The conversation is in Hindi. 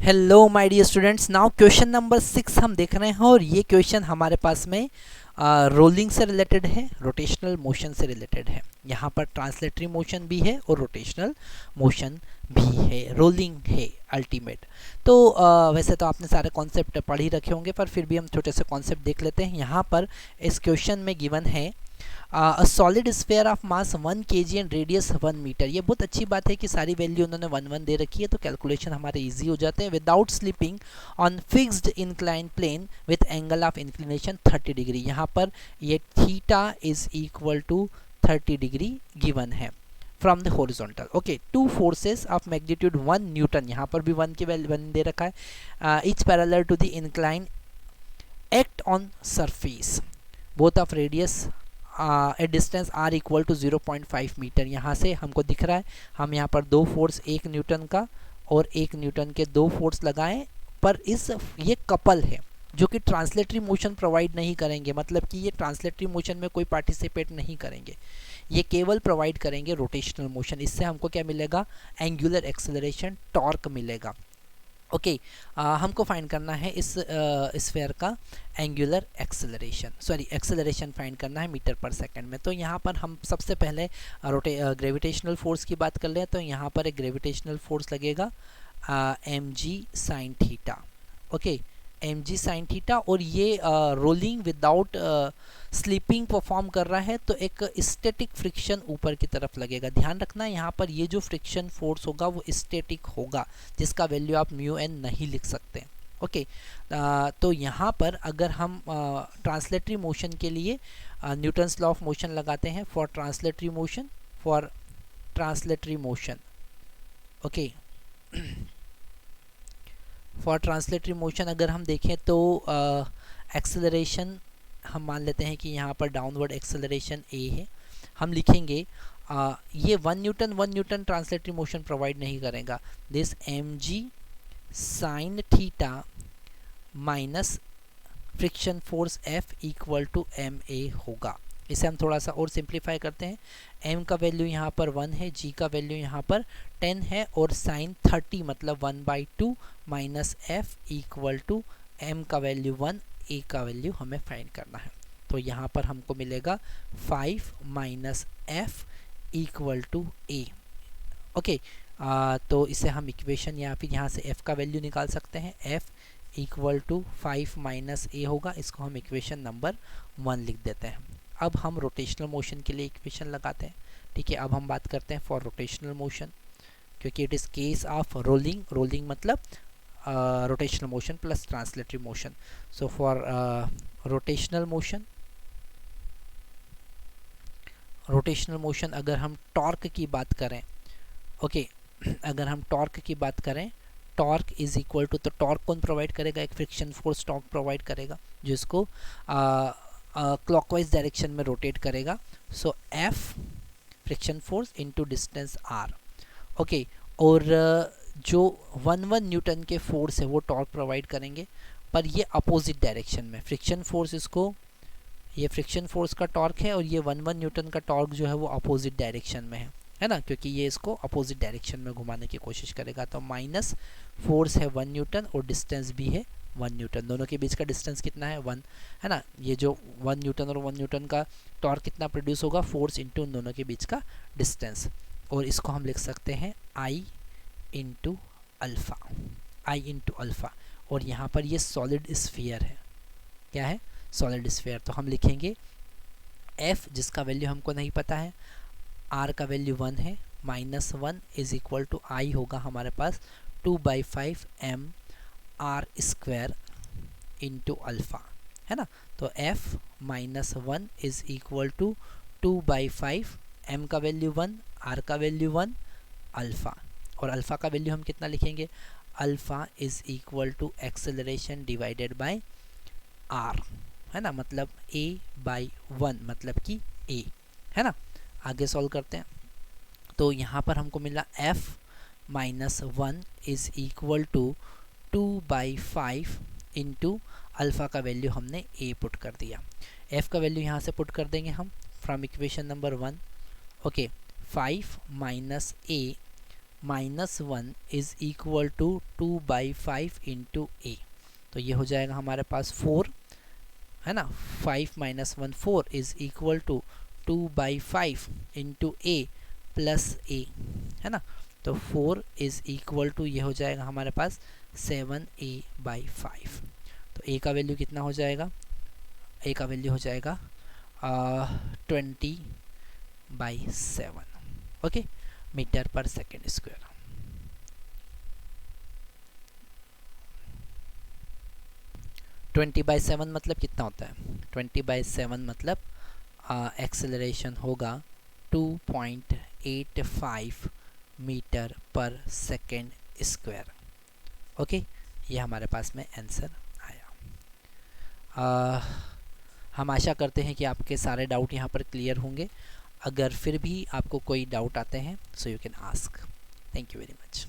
Hello my dear students, now question number 6 हम देख रहे हैं और ये क्वेश्चन हमारे पास में रोलिंग से रिलेटेड है, रोटेशनल मोशन से रिलेटेड है। यहाँ पर ट्रांसलेटरी मोशन भी है और रोटेशनल मोशन भी है, रोलिंग है अल्टीमेट। तो वैसे तो आपने सारे कॉन्सेप्ट पढ़ ही रखे होंगे, पर फिर भी हम छोटे से कॉन्सेप्ट देख लेते हैं। यहाँ पर इस क्वेश्चन में गिवन है a solid sphere of mass 1 kg and radius 1 metre. ये बहुत अच्छी बात है कि सारी वैल्यू उन्होंने 1 दे रखी है, तो कैलकुलेशन हमारे इजी हो जाते हैं। Without slipping on fixed incline plane with angle of inclination 30 degree. यहाँ पर ये theta is equal to 30 degree given है from the horizontal. Okay, two forces of magnitude 1 newton, यहाँ पर भी 1 के वैल्यू 1 दे रखा है। Each parallel to the incline act on surface both of radius at distance R equal to 0.5 metre. यहाँ से हमको दिख रहा है, हम यहाँ पर दो फोर्स, एक न्यूटन का और एक न्यूटन के दो फोर्स लगाएं, पर ये कपल है जो कि ट्रांसलेटरी मोशन प्रोवाइड नहीं करेंगे। मतलब कि ये ट्रांसलेटरी मोशन में कोई पार्टिसिपेट नहीं करेंगे, ये केवल प्रोवाइड करेंगे रोटेशनल मोशन। इससे हमको क्या मिलेगा? एंगुलर एक्सेलरेशन, टॉर्क मिलेगा। ओके, हमको फाइंड करना है इस स्फेयर का angular acceleration, sorry acceleration find करना है मीटर पर सेकंड में। तो यहाँ पर हम सबसे पहले ग्रेविटेशनल फोर्स की बात कर लें, तो यहाँ पर एक ग्रेविटेशनल फोर्स लगेगा mg sine theta. Okay, mg sine theta, और ये रोलिंग विदाउट स्लीपिंग परफॉर्म कर रहा है, तो एक स्टैटिक फ्रिक्शन ऊपर की तरफ लगेगा। ध्यान रखना, यहाँ पर ये जो फ्रिक्शन फोर्स होगा वो स्टैटिक होगा, जिसका वैल्यू आप म्यू एन नहीं लिख सकते। ओके, तो यहाँ पर अगर हम ट्रांसलेटरी मोशन के लिए न्यूटन्स लॉ ऑफ मोशन लगाते हैं for translatory motion, okay, for translatory motion अगर हम देखें तो एक्सेलरेशन हम मान लेते हैं कि यहाँ पर डाउनवर्ड एक्सेलरेशन a है। हम लिखेंगे ये 1 न्यूटन ट्रांसलेटरी मोशन प्रोवाइड नहीं करेगा। This mg sine theta minus friction force F equal to ma होगा। इसे हम थोड़ा सा और सिंप्लीफाई करते हैं। m का वैल्यू यहाँ पर 1 है, g का वैल्यू यहाँ पर 10 है, और साइन 30 मतलब 1/2 minus f equal to m का वैल्यू 1, a का वैल्यू हमें फाइंड करना है। तो यहाँ पर हमको मिलेगा 5 minus f equal to a। Okay, तो इसे हम इक्वेशन या फिर यहाँ से f का वैल्यू निकाल सकते हैं। f equal to 5 minus a होगा, इसको हम इक्वेशन नंबर 1 लिख देते हैं। अब हम रोटेशनल मोशन के लिए इक्वेशन लगाते हैं। ठीक है, अब हम बात करते हैं फॉर रोटेशनल मोशन, क्योंकि it is case of rolling मतलब rotational motion plus translatory motion. So for rotational motion अगर हम टॉर्क की बात करें, ओके, अगर हम टॉर्क की बात करें, टॉर्क इज इक्वल टू, तो टॉर्क कौन प्रोवाइड करेगा? एक फ्रिक्शन फोर्स टॉर्क प्रोवाइड करेगा, जो इसको क्लॉकवाइज डायरेक्शन में रोटेट करेगा। सो F friction force into distance r। Okay, और जो 1 न्यूटन के फोर्स है वो टॉर्क प्रोवाइड करेंगे, पर ये अपोजिट डायरेक्शन में। फ्रिक्शन फोर्स इसको, ये फ्रिक्शन फोर्स का टॉर्क है, और ये 1 न्यूटन का टॉर्क जो है वो अपोजिट डायरेक्शन में है ना, क्योंकि ये इसको अपोजिट डायरेक्शन में घुमाने की कोशिश करेगा। तो माइनस फोर्स है 1 न्यूटन और डिस्टेंस भी है 1 न्यूटन, दोनों के बीच का डिस्टेंस कितना है? 1, है ना। ये जो 1 न्यूटन और 1 न्यूटन का टॉर्क कितना प्रोड्यूस होगा? फोर्स इंटू उन दोनों के बीच का डिस्टेंस, और इसको हम लिख सकते हैं I इंटू अल्फ़ा। और यहाँ पर ये सॉलिड स्फीयर है। क्या है? Solid sphere. तो हम लिखेंगे F, जिसका वैल्यू हमको नहीं पता है, R का वैल्यू 1 है, minus 1 is equal to I होगा हमारे पास 2/5 m r square into alpha, है ना। तो F minus 1 is equal to 2/5, m का वैल्यू 1, r का वैल्यू 1, अल्फ़ा। और अल्फ़ा का वैल्यू हम कितना लिखेंगे? Alpha is equal to acceleration divided by r, है ना, मतलब a/1 मतलब कि a, है ना। आगे सॉल्व करते हैं, तो यहाँ पर हमको मिला F minus 1 is equal to 2/5 into alpha का वैल्यू हमने a पुट कर दिया। F का वैल्यू यहाँ से पुट कर देंगे हम from equation number 1। Okay, 5 minus a -1 is equal to 2/5 into a, तो ये हो जाएगा हमारे पास 4 है ना। 5 - 1 4 is equal to 2/5 into a plus a, है ना। तो 4 इज़ इक्वल टू ये हो जाएगा हमारे पास 7a/5। तो ए का वैल्यू कितना हो जाएगा, ए का वैल्यू हो जाएगा 20/7, ओके, मीटर पर second square. Twenty by seven मतलब कितना होता है, 20/7 मतलब एक्सेलरेशन होगा 2.85 मीटर पर सेकेंड स्क्वायर, ओके। ये हमारे पास में आंसर आया। हम आशा करते हैं कि आपके सारे डाउट यहाँ पर क्लियर होंगे। अगर फिर भी आपको कोई डाउट आते हैं so you can ask. Thank you very much.